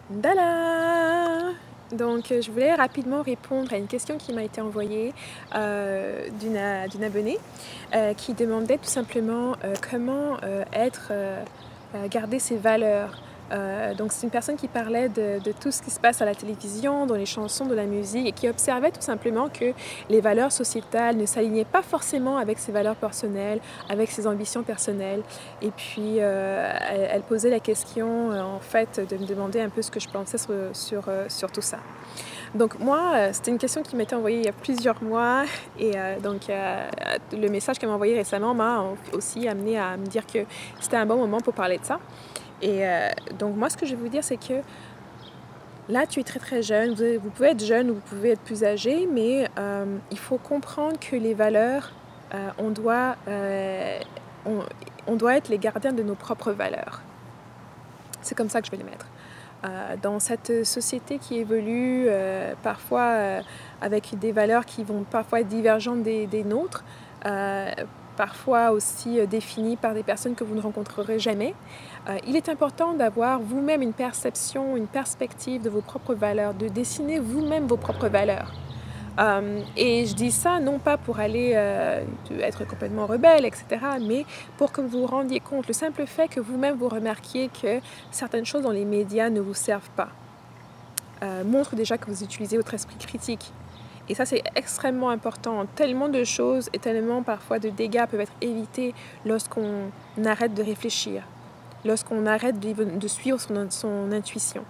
Dala! Donc, je voulais rapidement répondre à une question qui m'a été envoyée d'une abonnée qui demandait tout simplement comment garder ses valeurs. Donc, c'est une personne qui parlait de tout ce qui se passe à la télévision, dans les chansons, de la musique, et qui observait tout simplement que les valeurs sociétales ne s'alignaient pas forcément avec ses valeurs personnelles, avec ses ambitions personnelles. Et puis, elle posait la question, en fait, de me demander un peu ce que je pensais sur tout ça. Donc moi, c'était une question qui m'était envoyée il y a plusieurs mois et le message qu'elle m'a envoyé récemment m'a aussi amené à me dire que c'était un bon moment pour parler de ça. Donc moi, ce que je vais vous dire, c'est que là, tu es très très jeune, vous pouvez être jeune ou vous pouvez être plus âgé, mais il faut comprendre que les valeurs, on doit être les gardiens de nos propres valeurs. C'est comme ça que je vais les mettre. Dans cette société qui évolue parfois avec des valeurs qui vont parfois être divergentes des nôtres, parfois aussi définies par des personnes que vous ne rencontrerez jamais, il est important d'avoir vous-même une perception, une perspective de vos propres valeurs, de dessiner vous-même vos propres valeurs. Et je dis ça non pas pour aller être complètement rebelle, etc., mais pour que vous vous rendiez compte, le simple fait que vous-même vous remarquiez que certaines choses dans les médias ne vous servent pas, montre déjà que vous utilisez votre esprit critique. Et ça, c'est extrêmement important. Tellement de choses et tellement parfois de dégâts peuvent être évités lorsqu'on arrête de réfléchir, lorsqu'on arrête de suivre son intuition.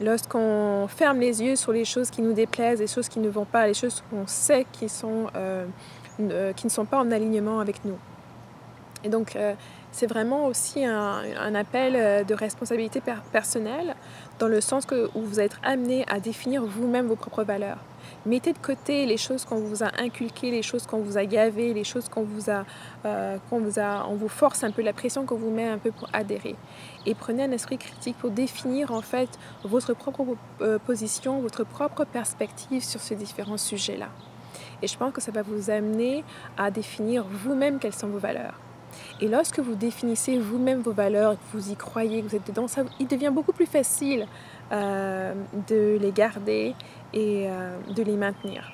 Lorsqu'on ferme les yeux sur les choses qui nous déplaisent, les choses qui ne vont pas, les choses qu'on sait qui ne sont pas en alignement avec nous. Et donc, c'est vraiment aussi un appel de responsabilité personnelle, dans le sens où vous êtes amené à définir vous-même vos propres valeurs. Mettez de côté les choses qu'on vous a inculquées, les choses qu'on vous a gavées, les choses on vous force un peu, la pression qu'on vous met un peu pour adhérer. Et prenez un esprit critique pour définir en fait votre propre position, votre propre perspective sur ces différents sujets-là. Et je pense que ça va vous amener à définir vous-même quelles sont vos valeurs. Et lorsque vous définissez vous-même vos valeurs, que vous y croyez, que vous êtes dedans, il devient beaucoup plus facile de les garder et de les maintenir.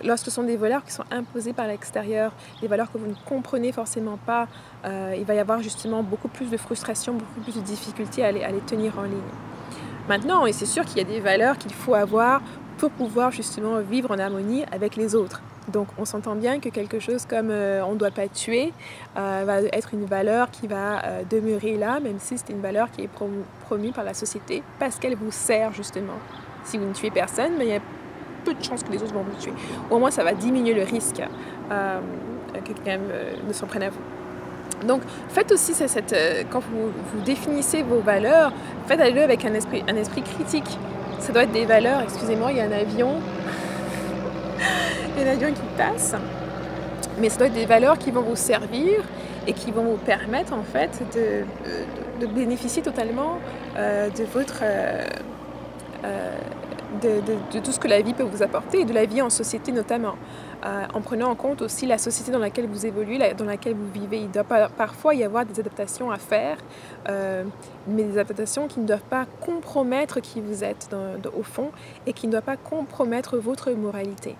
Lorsque ce sont des valeurs qui sont imposées par l'extérieur, des valeurs que vous ne comprenez forcément pas, il va y avoir justement beaucoup plus de frustration, beaucoup plus de difficultés à les tenir en ligne. Maintenant, et c'est sûr qu'il y a des valeurs qu'il faut avoir pour pouvoir justement vivre en harmonie avec les autres. Donc on s'entend bien que quelque chose comme on ne doit pas tuer va être une valeur qui va demeurer là, même si c'est une valeur qui est promue par la société, parce qu'elle vous sert justement. Si vous ne tuez personne, mais il y a peu de chances que les autres vont vous tuer. Ou au moins ça va diminuer le risque que quelqu'un ne s'en prenne à vous. Donc faites aussi quand vous définissez vos valeurs, faites-le avec un esprit critique. Ça doit être des valeurs, excusez-moi, il y a un avion. Il y a un avion qui passe. Mais ça doit être des valeurs qui vont vous servir et qui vont vous permettre en fait de bénéficier totalement de tout ce que la vie peut vous apporter, et de la vie en société notamment, en prenant en compte aussi la société dans laquelle vous évoluez, dans laquelle vous vivez. Il doit parfois y avoir des adaptations à faire, mais des adaptations qui ne doivent pas compromettre qui vous êtes au fond, et qui ne doivent pas compromettre votre moralité.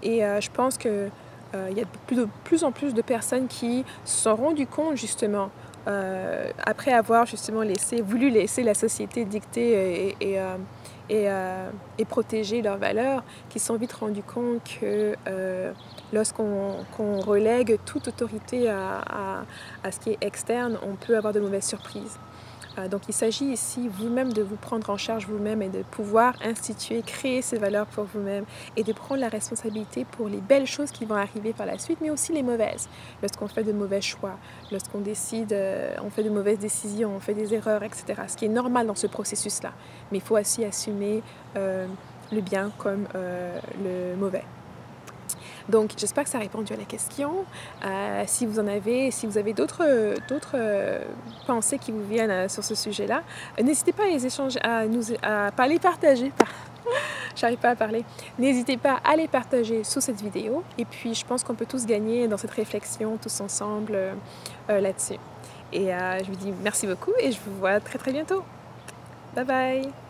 Je pense qu'il y a de plus en plus de personnes qui se sont rendues compte justement, après avoir justement voulu laisser la société dicter et protéger leurs valeurs, qui se sont vite rendus compte que lorsqu'on relègue toute autorité à ce qui est externe, on peut avoir de mauvaises surprises. Donc il s'agit ici vous-même de vous prendre en charge vous-même et de pouvoir créer ces valeurs pour vous-même, et de prendre la responsabilité pour les belles choses qui vont arriver par la suite, mais aussi les mauvaises. Lorsqu'on fait de mauvais choix, lorsqu'on décide, on fait de mauvaises décisions, on fait des erreurs, etc. Ce qui est normal dans ce processus-là. Mais il faut aussi assumer le bien comme le mauvais. Donc j'espère que ça a répondu à la question. Si vous avez d'autres pensées qui vous viennent sur ce sujet-là, n'hésitez pas à les échanger, à les partager. J'arrive pas à parler. N'hésitez pas à les partager sous cette vidéo. Et puis je pense qu'on peut tous gagner dans cette réflexion, tous ensemble là-dessus. Et je vous dis merci beaucoup et je vous vois très très bientôt. Bye bye!